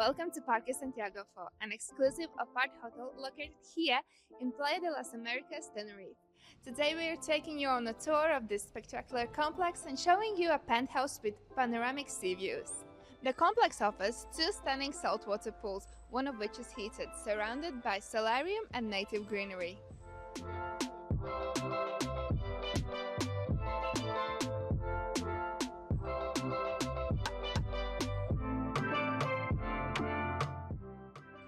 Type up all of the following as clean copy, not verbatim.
Welcome to Parque Santiago, an exclusive apart hotel located here in Playa de las Américas, Tenerife. Today we are taking you on a tour of this spectacular complex and showing you a penthouse with panoramic sea views. The complex offers two stunning saltwater pools, one of which is heated, surrounded by solarium and native greenery.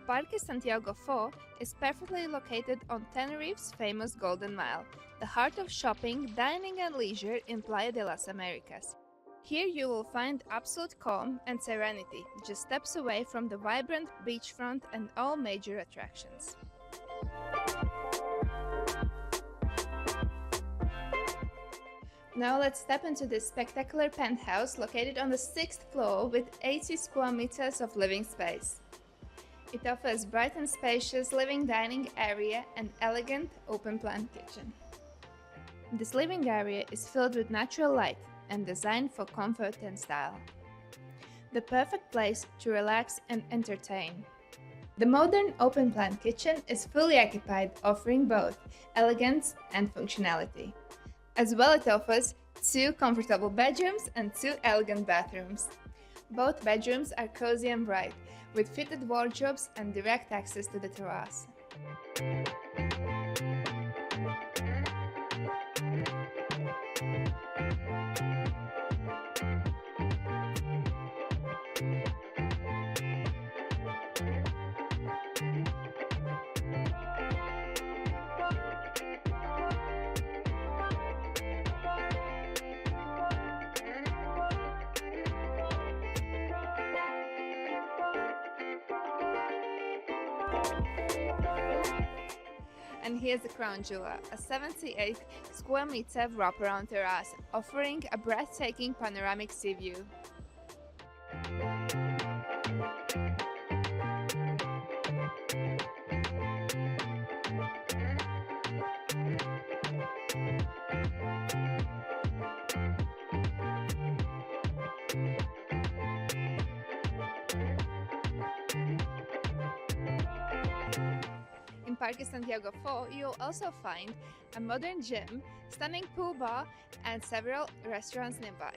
Parque Santiago 4 is perfectly located on Tenerife's famous Golden Mile, the heart of shopping, dining and leisure in Playa de las Américas. Here you will find absolute calm and serenity, just steps away from the vibrant beachfront and all major attractions. Now let's step into this spectacular penthouse located on the 6th floor with 80 square meters of living space. It offers bright and spacious living dining area and elegant open-plan kitchen. This living area is filled with natural light and designed for comfort and style. The perfect place to relax and entertain. The modern open-plan kitchen is fully occupied, offering both elegance and functionality. As well, it offers 2 comfortable bedrooms and 2 elegant bathrooms. Both bedrooms are cozy and bright, with fitted wardrobes and direct access to the terrace. And here's the crown jewel, a 78 square meter wraparound terrace offering a breathtaking panoramic sea view. In Parque Santiago 4, you'll also find a modern gym, stunning pool bar, and several restaurants nearby.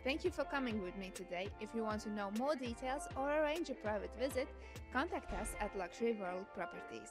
Thank you for coming with me today. If you want to know more details or arrange a private visit, contact us at Luxury World Properties.